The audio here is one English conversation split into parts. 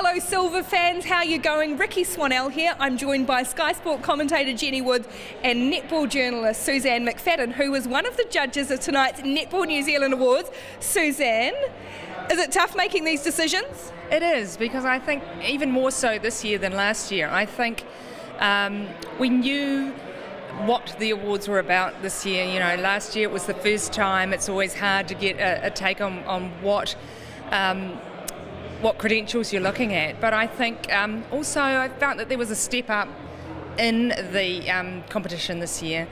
Hello Silver fans, how are you going? Rikki Swannell here. I'm joined by Sky Sport commentator Jenny Woods and netball journalist Suzanne McFadden, who was one of the judges of tonight's Netball New Zealand Awards. Suzanne, is it tough making these decisions? It is, because I think even more so this year than last year. I think we knew what the awards were about this year. You know, last year it was the first time. It's always hard to get a take on what credentials you're looking at. But I think also I found that there was a step up in the competition this year.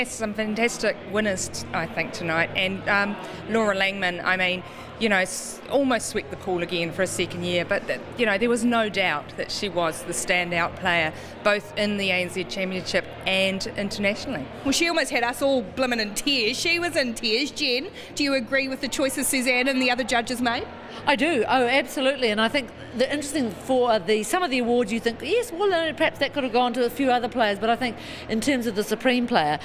Some fantastic winners, I think, tonight. And Laura Langman, I mean, you know, almost swept the pool again for a second year. But, you know, there was no doubt that she was the standout player, both in the ANZ Championship and internationally. Well, she almost had us all blimmin' in tears. She was in tears. Jen, do you agree with the choices Suzanne and the other judges made? I do, oh absolutely, and I think the interesting for some of the awards you think, yes, well perhaps that could have gone to a few other players, but I think in terms of the Supreme player,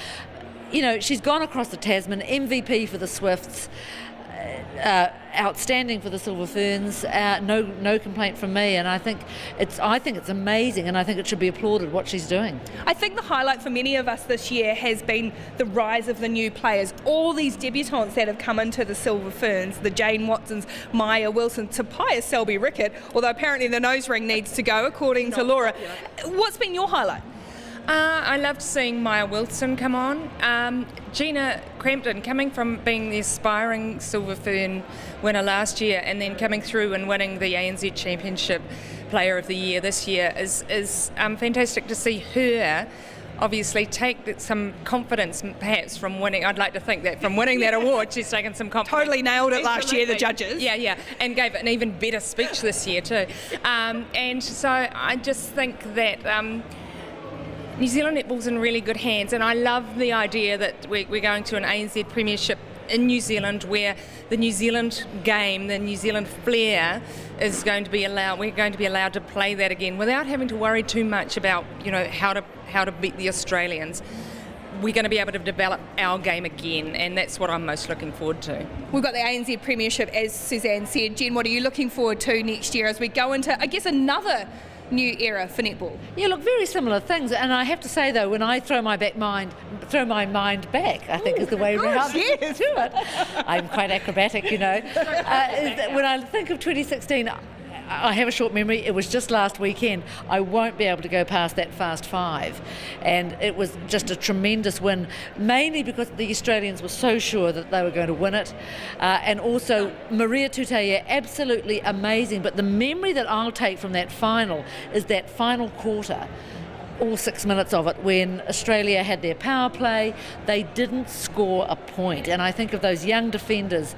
you know, she's gone across the Tasman, MVP for the Swifts, outstanding for the Silver Ferns, no complaint from me, and I think it's amazing, and I think it should be applauded what she's doing. I think the highlight for many of us this year has been the rise of the new players, all these debutantes that have come into the Silver Ferns, the Jane Watsons, Maya Wilson, Tobias Selby-Rickett, although apparently the nose ring needs to go according to Laura. What's been your highlight? I loved seeing Maya Wilson come on. Gina Crampton, coming from being the aspiring Silver Fern winner last year and then coming through and winning the ANZ Championship Player of the Year this year is fantastic to see her obviously take some confidence perhaps from winning. I'd like to think that from winning that award she's taken some confidence. Totally nailed it last year, the judges. Yeah, and gave it an even better speech this year too. And so I just think that New Zealand netball's in really good hands, and I love the idea that we're going to an ANZ Premiership in New Zealand where the New Zealand game, the New Zealand flair is going to be allowed. We're going to be allowed to play that again without having to worry too much about, you know, how to beat the Australians. We're going to be able to develop our game again, and that's what I'm most looking forward to. We've got the ANZ Premiership, as Suzanne said. Jen, what are you looking forward to next year as we go into, I guess, another new era for netball? Yeah, look, very similar things, and I have to say though, when I throw my mind back, I think is the way around to it. I'm quite acrobatic, you know. When I think of 2016, I have a short memory. It was just last weekend. I won't be able to go past that fast five, and it was just a tremendous win, mainly because the Australians were so sure that they were going to win it, and also Maria Tutaya, absolutely amazing. But the memory that I'll take from that final is that final quarter, all 6 minutes of it, when Australia had their power play, they didn't score a point. And I think of those young defenders,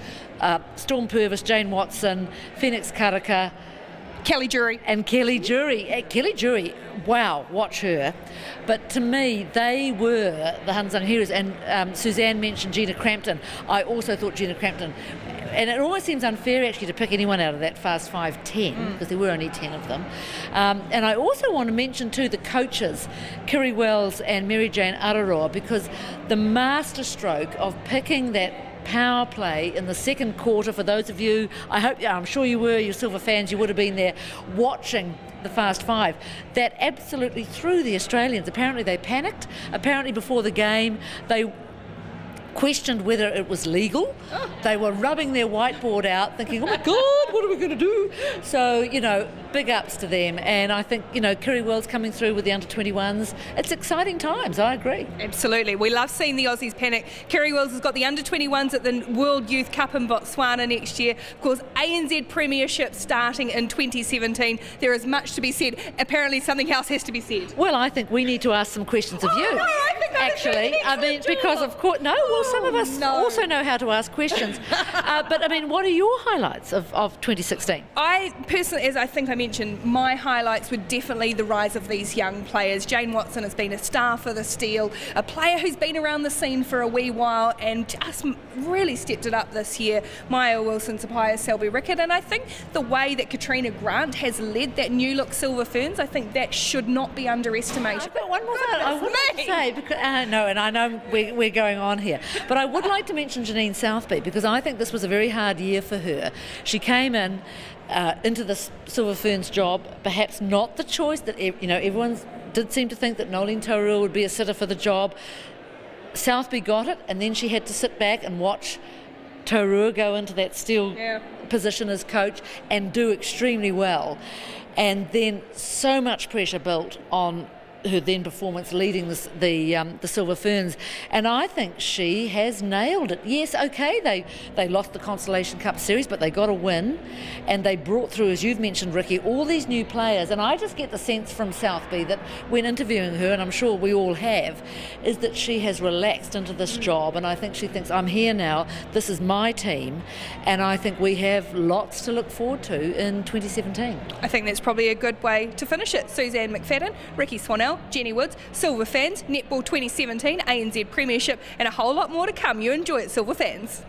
Storm Purvis, Jane Watson, Phoenix Karaka, Kelly Jury. And Kelly Jury. Kelly Jury, wow, watch her. But to me, they were the unsung heroes. And Suzanne mentioned Gina Crampton. I also thought Gina Crampton, and it almost seems unfair actually to pick anyone out of that fast 5-10, because there were only 10 of them. And I also want to mention too the coaches, Kiri Wells and Mary Jane Araroa, because the masterstroke of picking that power play in the second quarter, for those of you, I'm sure you were, you Silver fans, you would have been there watching the fast five, that absolutely threw the Australians. Apparently they panicked. Apparently before the game they questioned whether it was legal. They were rubbing their whiteboard out thinking, oh my God, what are we going to do? So, you know, big ups to them, and I think, you know, Kiri Wells coming through with the under-21s, it's exciting times, I agree. Absolutely, we love seeing the Aussies panic. Kiri Wells has got the under-21s at the World Youth Cup in Botswana next year. Of course, ANZ Premiership starting in 2017. There is much to be said. Apparently something else has to be said. Well, I think we need to ask some questions of you. No, I think actually, I mean, because of course, some of us also know how to ask questions. But I mean, what are your highlights of 2016? I personally, as I think I mentioned, my highlights were definitely the rise of these young players. Jane Watson has been a star for the Steel, a player who's been around the scene for a wee while and just really stepped it up this year. Maya Wilson, Tobias Selby-Rickett, and I think the way that Katrina Grant has led that new look Silver Ferns, I think that should not be underestimated. I've got one more thing I want to say, because, No, and I know we're going on here. But I would like to mention Janine Southby, because I think this was a very hard year for her. She came in into the Silver Ferns job, perhaps not the choice that, everyone did seem to think that Nolene Taurua would be a sitter for the job. Southby got it, and then she had to sit back and watch Taurua go into that steel position as coach and do extremely well. And then so much pressure built on her then performance leading the Silver Ferns, and I think she has nailed it. Yes, okay, they lost the Constellation Cup series, but they got a win, and they brought through, as you've mentioned, Rikki, all these new players. And I just get the sense from Southby that when interviewing her, and I'm sure we all have, is that she has relaxed into this job, and I think she thinks, I'm here now, this is my team, and I think we have lots to look forward to in 2017. I think that's probably a good way to finish it. Suzanne McFadden, Rikki Swannell, Jenny Woods, Silver Ferns, Netball 2017, ANZ Premiership, and a whole lot more to come. You enjoy it, Silver Ferns.